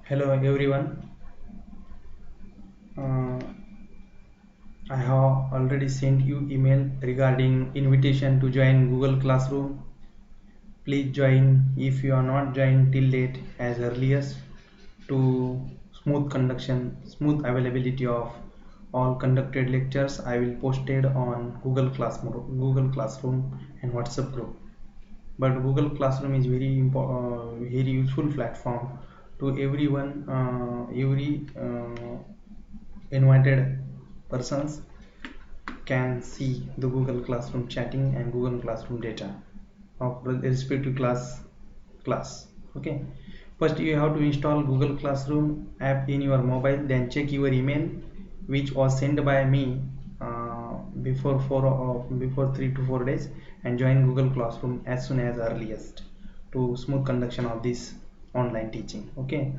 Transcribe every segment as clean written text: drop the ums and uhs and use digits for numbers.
Hello everyone. Uh, I have already sent you email regarding invitation to join Google Classroom. Please join if you are not joined till date as earliest to smooth availability of all conducted lectures. I will posted on Google Classroom and WhatsApp group. But Google Classroom is very useful platform to everyone, every invited persons can see the Google Classroom chatting and Google Classroom data of respective class. Okay. First, you have to install Google Classroom app in your mobile. Then check your email, which was sent by me before 3 to 4 days, and join Google Classroom as soon as earliest to smooth conduction of this online teaching. Okay.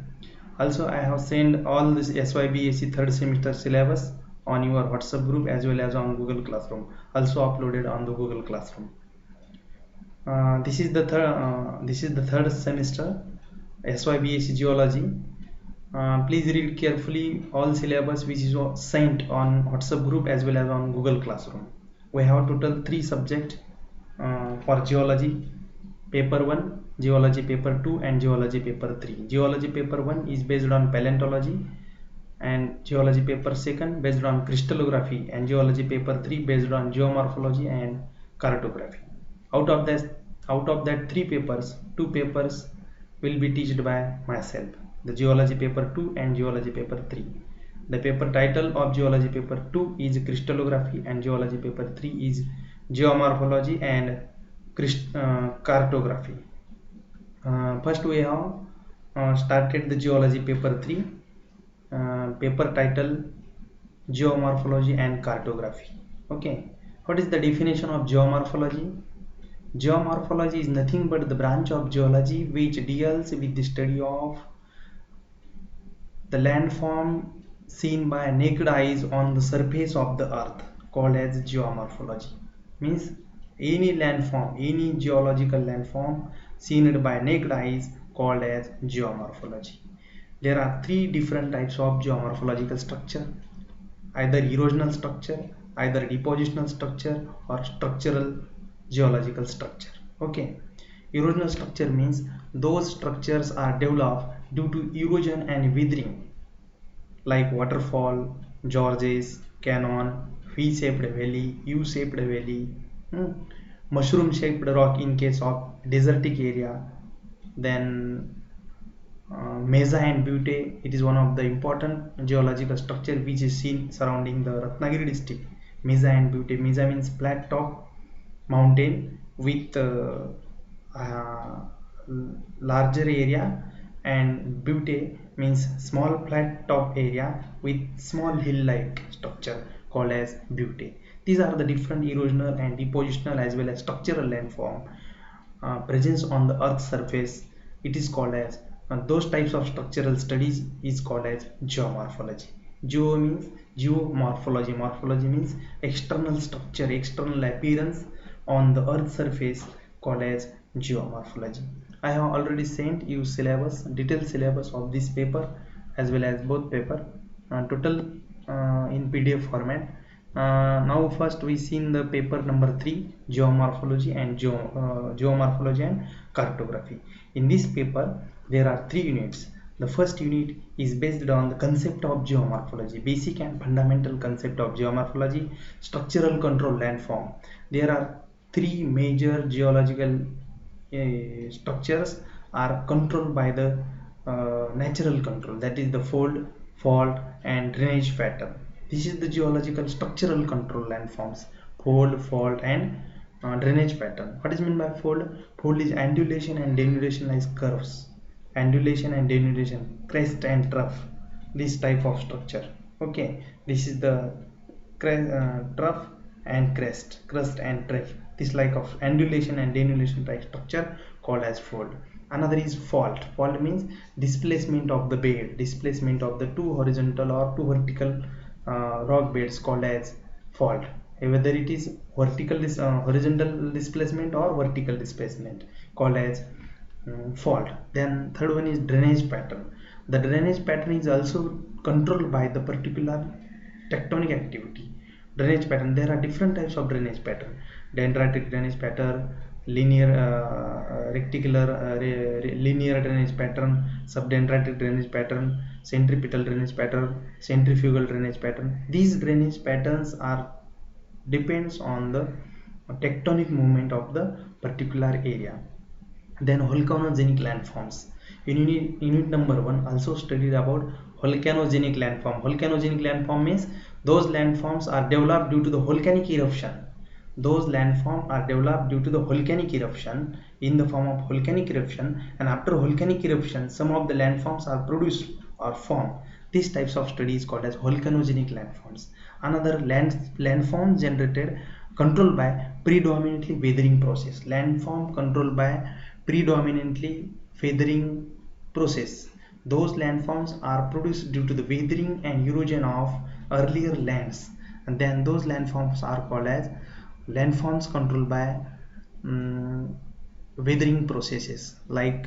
Also, I have sent all this SYBAC third semester syllabus on your WhatsApp group as well as on Google Classroom, also uploaded on the Google Classroom. This is the third semester SYBAC Geology. Please read carefully all syllabus which is sent on WhatsApp group as well as on Google Classroom. We have total 3 subjects for geology: paper 1, geology paper 2, and geology paper 3. Geology paper 1 is based on paleontology, and geology paper 2 based on crystallography, and geology paper 3 based on geomorphology and cartography. Out of that 3 papers, 2 papers will be taught by myself, the geology paper 2 and geology paper 3. The paper title of geology paper 2 is crystallography, and geology paper 3 is geomorphology and cartography. First we have started the geology paper 3, paper title geomorphology and cartography. Okay, what is the definition of geomorphology? Geomorphology is nothing but the branch of geology which deals with the study of the landform seen by naked eyes on the surface of the earth, called as geomorphology. Means any landform, any geological landform seen by naked eyes, called as geomorphology. There are 3 different types of geomorphological structure: either erosional structure, either depositional structure, or structural geological structure. Okay, erosional structure means those structures are developed due to erosion and weathering, like waterfall, gorges, canyon, V-shaped valley, U-shaped valley, mushroom-shaped rock in case of desertic area. Then Mesa and Butte, it is one of the important geological structure which is seen surrounding the Ratnagiri district. Mesa and Butte. Mesa means flat top mountain with uh, larger area, and Butte means small flat top area with small hill-like structure, called as Butte. These are the different erosional and depositional as well as structural landform presence on the earth's surface. It is called as those types of structural studies is called as geomorphology. Geo means geomorphology. Morphology means external structure, external appearance on the earth's surface, called as geomorphology. I have already sent you syllabus, detailed syllabus of this paper as well as both paper, total in PDF format. Now first we seen the paper number 3, geomorphology and cartography. In this paper there are 3 units. The first unit is based on the concept of geomorphology, basic and fundamental concept of geomorphology, structural control landform. There are 3 major geological structures are controlled by the natural control, that is the fold, fault, and drainage pattern. This is the geological structural control landforms: fold, fault, and drainage pattern. What is meant by fold? Fold is undulation and denudation like curves. Undulation and denudation, crest and trough, this type of structure. Okay, this is the trough and crest and trough, this like of undulation and denudation type structure, called as fold. Another is fault. Fault means displacement of the bed, displacement of the 2 horizontal or 2 vertical rock beds, called as fault, whether it is horizontal displacement or vertical displacement, called as fault. Then third one is drainage pattern. The drainage pattern is also controlled by the particular tectonic activity. Drainage pattern, there are different types of drainage pattern: dendritic drainage pattern, linear reticular linear drainage pattern, subdendritic drainage pattern, centripetal drainage pattern, centrifugal drainage pattern. These drainage patterns are depends on the tectonic movement of the particular area. Then volcanogenic landforms. In unit number 1 also studied about volcanogenic landform. Volcanogenic landform means those landforms are developed due to the volcanic eruption. Those landforms are developed due to the volcanic eruption, in the form of volcanic eruption, and after volcanic eruption some of the landforms are produced or formed. These types of study is called as volcanogenic landforms. Another landform generated controlled by predominantly weathering process. Landform controlled by predominantly weathering process. Those landforms are produced due to the weathering and erosion of earlier lands, and then those landforms are called as landforms controlled by weathering processes like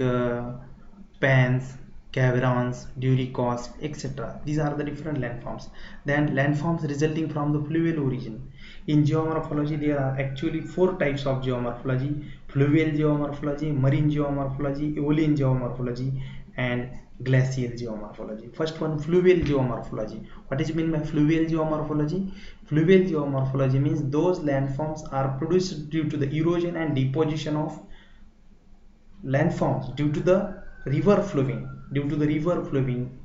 pans, caverns, duricos, etc. These are the different landforms. Then landforms resulting from the fluvial origin. In geomorphology there are actually 4 types of geomorphology: fluvial geomorphology, marine geomorphology, aeolian geomorphology, and glacial geomorphology. First one, fluvial geomorphology. What is meant by fluvial geomorphology? Fluvial geomorphology means those landforms are produced due to the erosion and deposition of landforms due to the river flowing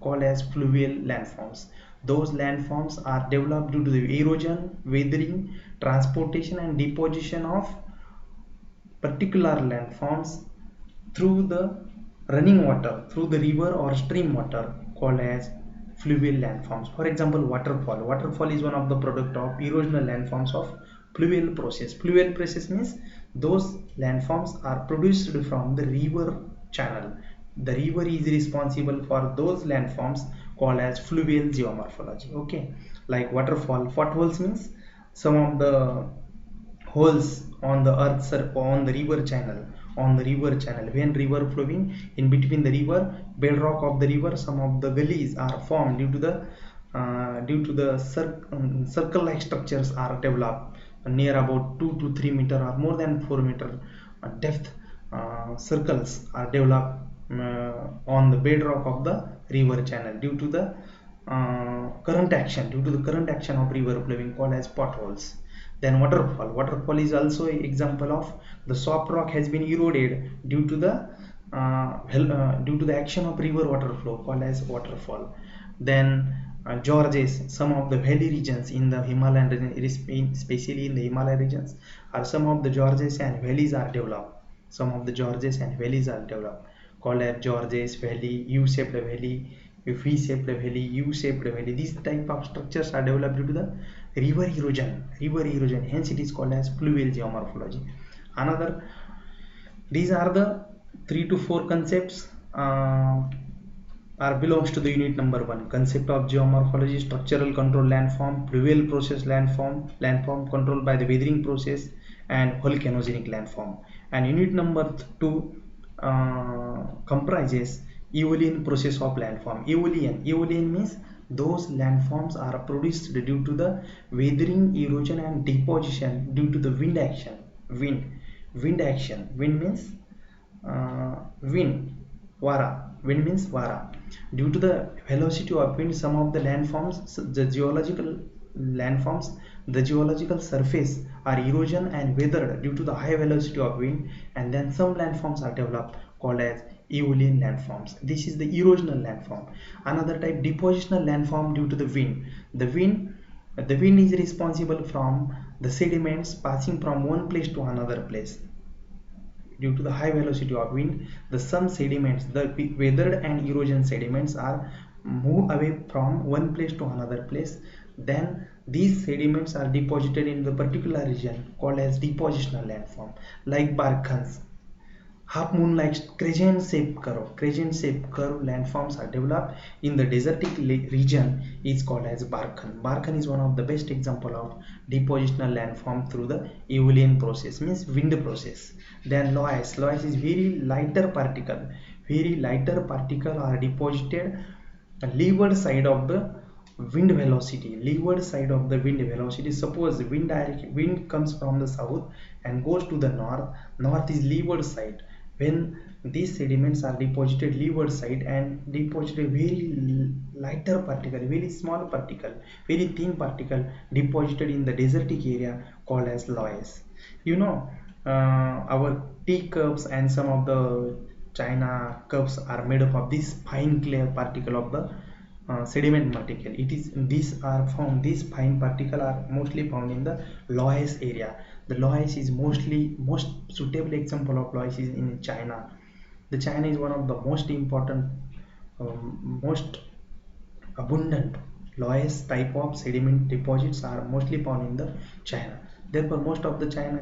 called as fluvial landforms. Those landforms are developed due to the erosion, weathering, transportation and deposition of particular landforms through the running water, through the river or stream water, called as fluvial landforms. For example, waterfall. Waterfall is one of the product of erosional landforms of fluvial process. Fluvial process means those landforms are produced from the river channel. The river is responsible for those landforms called as fluvial geomorphology. Okay, like waterfall. Potholes means some of the holes on the earth on the river channel. When river flowing, in between the river bedrock of the river, some of the gullies are formed due to the circle like structures are developed near about 2 to 3 meter or more than 4 meter depth. Circles are developed on the bedrock of the river channel due to the current action of river flowing, called as potholes. Then waterfall is also an example of the soft rock has been eroded due to the action of river water flow, called as waterfall. Then gorges, some of the valley regions in the Himalayan region, especially in the Himalayan regions, are some of the gorges and valleys are developed. Called as gorges, valley, U-shaped valley, V-shaped valley, U-shaped valley. These type of structures are developed due to the river erosion. Hence it is called as fluvial geomorphology. These are the 3 to 4 concepts belongs to the unit number 1. Concept of geomorphology: structural control landform, fluvial process landform controlled by the weathering process, and volcanogenic landform. And unit number 2 comprises aeolian process of landform. Aeolian means those landforms are produced due to the weathering, erosion and deposition due to the wind action. Wind means wind means vara. Due to the velocity of wind, some of the landforms, the geological surface are erosion and weathered due to the high velocity of wind, and then some landforms are developed called as aeolian landforms. This is the erosional landform. Another type, depositional landform due to the wind. The wind is responsible from the sediments passing from one place to another place. Due to the high velocity of wind, some sediments, the weathered and erosion sediments, are moved away from one place to another place. Then these sediments are deposited in the particular region called as depositional landform, like barkhans. Half moon like crescent shape curve landforms are developed in the desertic region is called as barchan. Barchan is one of the best example of depositional landform through the aeolian process, means wind process. Then loess is very lighter particle are deposited leeward side of the wind velocity. Suppose wind comes from the south and goes to the north is leeward side. When these sediments are deposited leeward side and deposited very lighter particle, very small particle, very thin particle deposited in the desertic area called as loess. You know, our tea cups and some of the China cups are made up of this fine clear particle of the sediment particle. These fine particle are mostly found in the loess area. The loess is most suitable example of loess is in China. The China is one of the most important, most abundant loess type of sediment deposits are mostly found in the China. Therefore, most of the China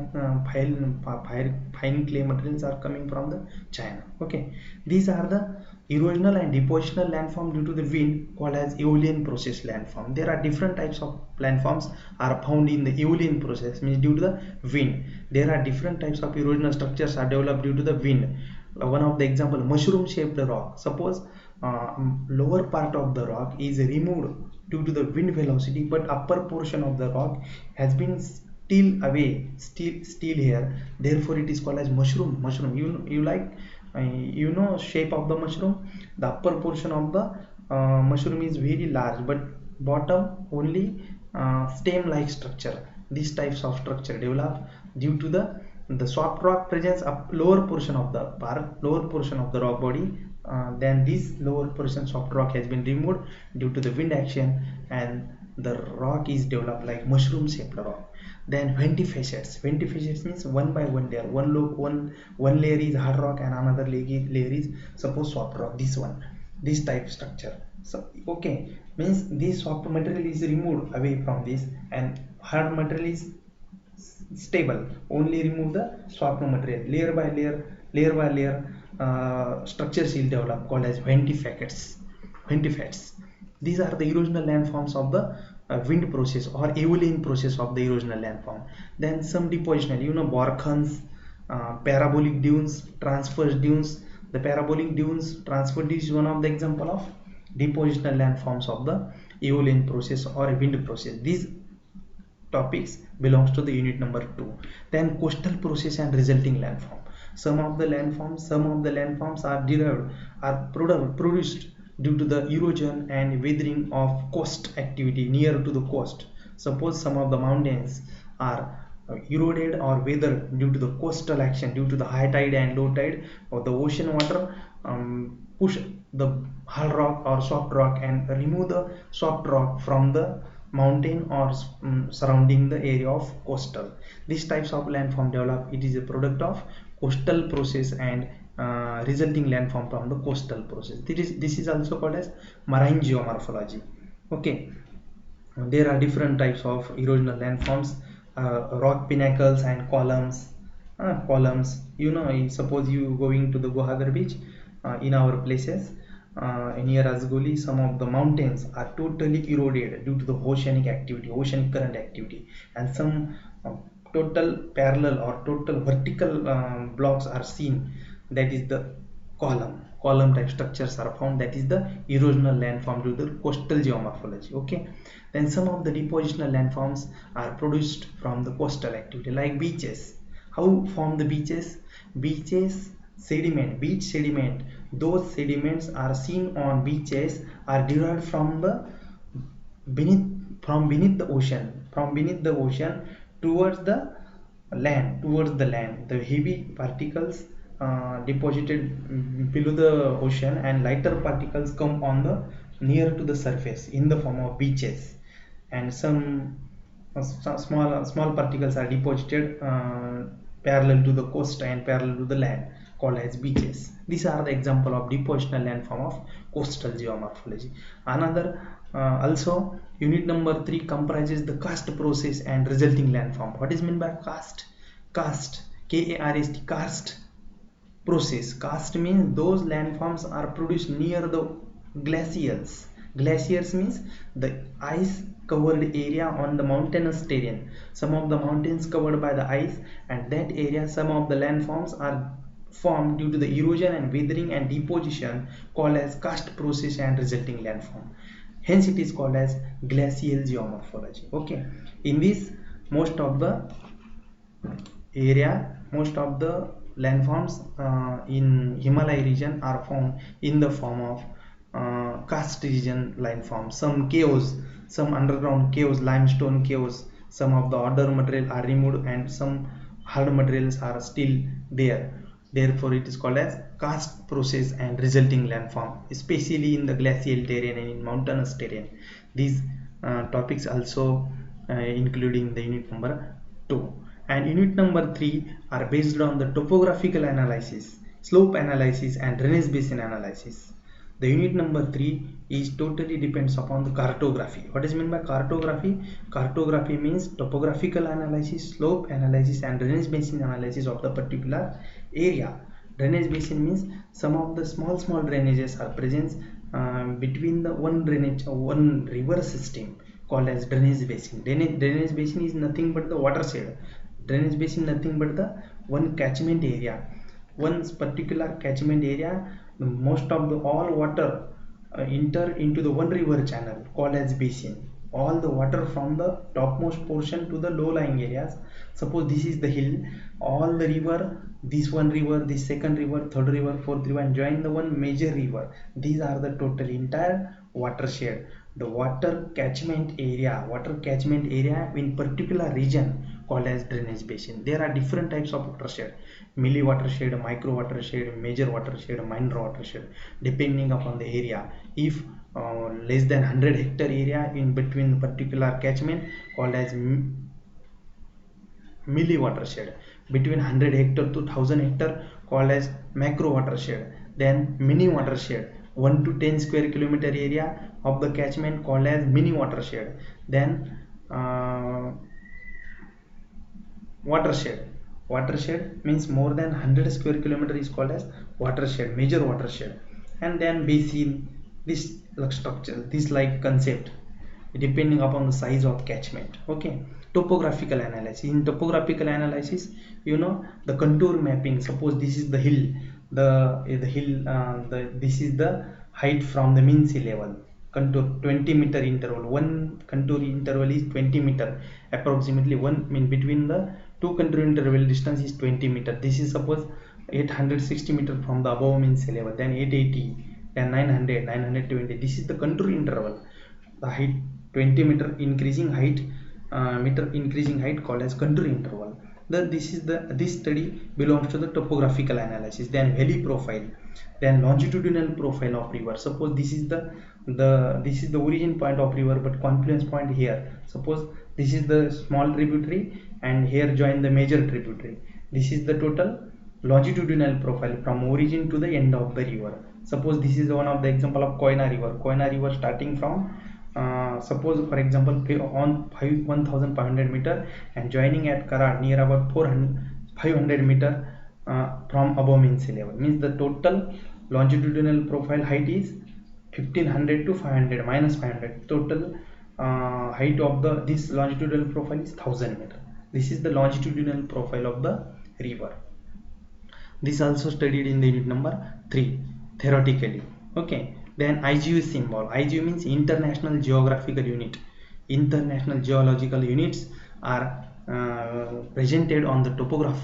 fine clay materials are coming from the China. Okay, these are the erosional and depositional landform due to the wind called as aeolian process landform. There are different types of landforms are found in the aeolian process, means due to the wind. There are different types of erosional structures are developed due to the wind. One of the example, mushroom shaped rock. Suppose lower part of the rock is removed due to the wind velocity, but upper portion of the rock has been still here. Therefore, it is called as mushroom. You like shape of the mushroom. The upper portion of the mushroom is very large, but bottom only stem like structure. These types of structure develop due to the soft rock presence up lower portion of the rock body. Then this lower portion soft rock has been removed due to the wind action, and the rock is developed like mushroom shaped rock. Then ventifacets means one by one layer, one layer is hard rock and another layer is suppose soft rock. This type structure. So okay, means this soft material is removed away from this and hard material is stable. Only remove the soft material, layer by layer structures will develop called as ventifacets. These are the erosional landforms of the wind process or aeolian process of the erosional landform. Then some depositional, barchans, parabolic dunes, transverse dunes. The parabolic dunes, transverse dunes is one of the example of depositional landforms of the aeolian process or wind process. These topics belongs to the unit number 2. Then coastal process and resulting landform. Some of the landforms are produced due to the erosion and weathering of coast activity near to the coast. Suppose some of the mountains are eroded or weathered due to the coastal action, due to the high tide and low tide, or the ocean water push the hard rock or soft rock and remove the soft rock from the mountain or surrounding the area of coastal. These types of landform develop. It is a product of coastal process and resulting landform from the coastal process. This is also called as marine geomorphology. Okay, there are different types of erosional landforms, rock pinnacles and columns. Suppose you going to the Gohagar beach, in our places near Asgoli, some of the mountains are totally eroded due to the oceanic current activity, and some total parallel or total vertical blocks are seen. That is the column type structures are found. That is the erosional landform due to the coastal geomorphology. Okay, then some of the depositional landforms are produced from the coastal activity, like beaches. How form the beaches? Beach sediment. Those sediments are seen on beaches are derived from beneath the ocean towards the land. The heavy particles deposited below the ocean and lighter particles come on the near to the surface in the form of beaches, and some small particles are deposited parallel to the coast and parallel to the land called as beaches. These are the example of depositional landform of coastal geomorphology. Another also unit number 3 comprises the karst process and resulting landform. What is meant by karst? Karst, Karst process. Karst means those landforms are produced near the glacials. Glaciers means the ice covered area on the mountainous terrain. Some of the mountains covered by the ice, and that area some of the landforms are formed due to the erosion and weathering and deposition, called as karst process and resulting landform. Hence it is called as glacial geomorphology. Okay, in this most of the most of the landforms in Himalaya region are found in the form of karst region landforms. Some caves, some underground caves, limestone caves, some of the other material are removed and some hard materials are still there. Therefore it is called as karst process and resulting landform, especially in the glacial terrain and in mountainous terrain. These topics also including the unit number 2. And unit number 3 are based on the topographical analysis, slope analysis and drainage basin analysis. The unit number 3 is totally depends upon the cartography. What is meant by cartography? Cartography means topographical analysis, slope analysis and drainage basin analysis of the particular area. Drainage basin means some of the small drainages are present between the one river system, called as drainage basin. Drainage basin is nothing but the watershed. Drainage basin nothing but the one catchment area. One particular catchment area, most of the all water enter into the one river channel called as basin. All the water from the topmost portion to the low lying areas. Suppose this is the hill, all the river, this one river, this second river, third river, fourth river, and join the one major river. These are the total entire watershed. The water catchment area in particular region called as drainage basin. There are different types of watershed: milli watershed, micro watershed, major watershed, minor watershed, depending upon the area. If less than 100 hectare area in between the particular catchment, called as milli watershed. Between 100 hectare to 1000 hectare, called as macro watershed. Then mini watershed, 1 to 10 square kilometer area of the catchment, called as mini watershed. Then watershed means more than 100 square kilometer is called as watershed, major watershed. And then basin, this structure, this like concept, depending upon the size of catchment. Okay, topographical analysis. In topographical analysis, the contour mapping. Suppose this is the hill, this is the height from the mean sea level. Contour 20-meter interval. One contour interval is 20 meter approximately. One mean between the two contour interval distance is 20 meter. This is suppose 860 meter from the above mean sea level, then 880, then 900, 920. This is the contour interval. The height 20 meter increasing height called as contour interval. This study belongs to the topographical analysis. Then valley profile, then longitudinal profile of river. Suppose this is the origin point of river, but confluence point here. Suppose this is the small tributary and here join the major tributary. This is the total longitudinal profile from origin to the end of the river. Suppose this is one of the example of Koyna river starting from suppose for example on 1500 meter and joining at Karad near about 500 meter from above mean sea level. Means the total longitudinal profile height is 1500 to 500 minus 500. Total height of this longitudinal profile is 1000 meter. This is the longitudinal profile of the river. This also studied in the unit number 3 theoretically. Okay. Then IGU symbol. IGU means International Geographical Unit. International Geological Units are presented on the topograph.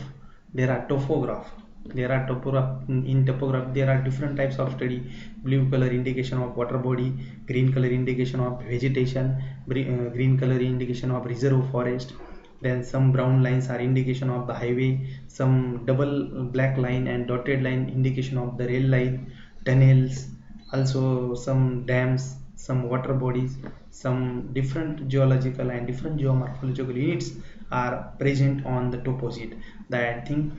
There are topograph. In topograph there are different types of study. Blue color indication of water body, green color indication of vegetation, green color indication of reserve forest. Then some brown lines are indication of the highway, some double black line and dotted line indication of the rail line, tunnels, also some dams, some water bodies, some different geological and different geomorphological units are present on the topposite. That thing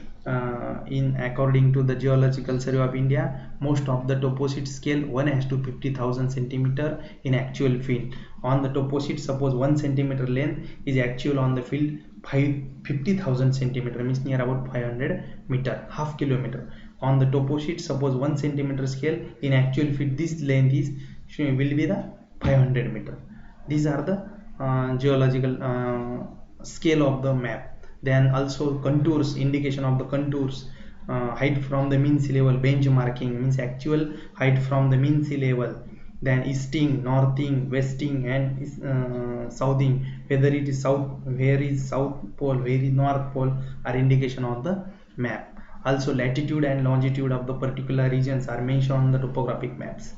in according to the Geological Survey of India, most of the topposite scale 1:50,000 centimeter in actual field. On the topposite, suppose 1 centimeter length is actual on the field 50,000 centimeter, means near about 500 meter, half kilometer. on the topo sheet. Suppose 1 centimeter scale, in actual feet this length is will be the 500 meter. These are the geological scale of the map. Then also contours, indication of the contours, height from the mean sea level, benchmarking means actual height from the mean sea level. Then easting, northing, westing, and southing, whether it is south, where is south pole, where is north pole, are indication of the map. Also latitude and longitude of the particular regions are mentioned on the topographic maps.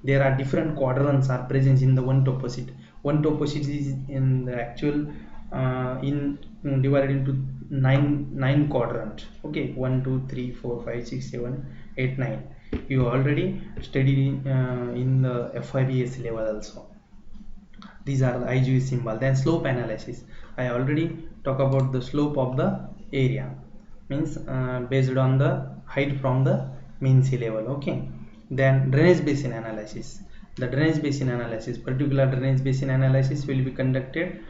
There are different quadrants are present in the one topo sheet. One topo sheet is in the actual divided into nine quadrant. Okay, 1 2 3 4 5 6 7 8 9. You already studied in the FIBS level also. These are the IGV symbol. Then slope analysis, I already talk about the slope of the area, means based on the height from the mean sea level. Okay. Then drainage basin analysis. The drainage basin analysis, particular drainage basin analysis will be conducted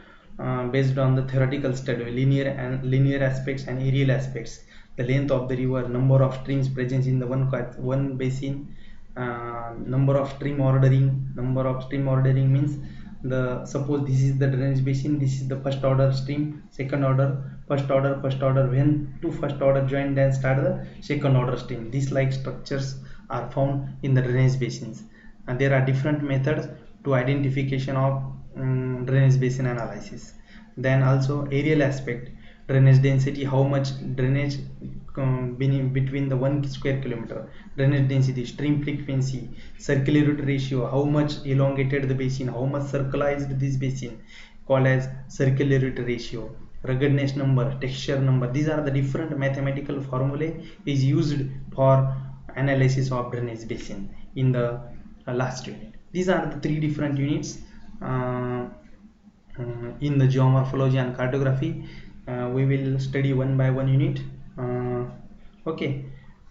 based on the theoretical study, linear aspects and aerial aspects. The length of the river, number of streams present in the one basin, number of stream ordering. Number of stream ordering means, the suppose this is the drainage basin, this is the first order stream, second order, first order, when two first order join, then start the second order stream. These like structures are found in the drainage basins, and there are different methods to identification of drainage basin analysis. Then also aerial aspect, drainage density, how much drainage between the 1 square kilometer, drainage density, stream frequency, circularity ratio, how much elongated the basin, how much circularized this basin, called as circularity ratio, ruggedness number, texture number. These are the different mathematical formulae is used for analysis of drainage basin in the last unit. These are the three different units in the geomorphology and cartography. We will study one by one unit. Okay,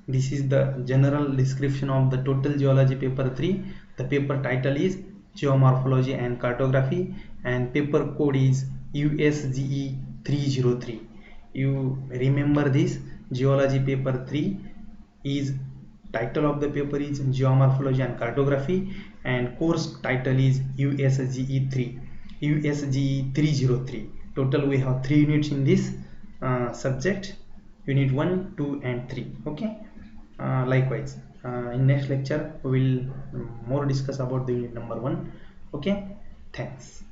this is the general description of the total geology paper 3. The paper title is Geomorphology and Cartography, and paper code is USGE 303. You remember this, geology paper 3 is, title of the paper is Geomorphology and Cartography, and course title is USGE 303. Total we have 3 units in this subject, unit 1, 2 and 3. Okay. Likewise in next lecture we will more discuss about the unit number 1. Okay, thanks.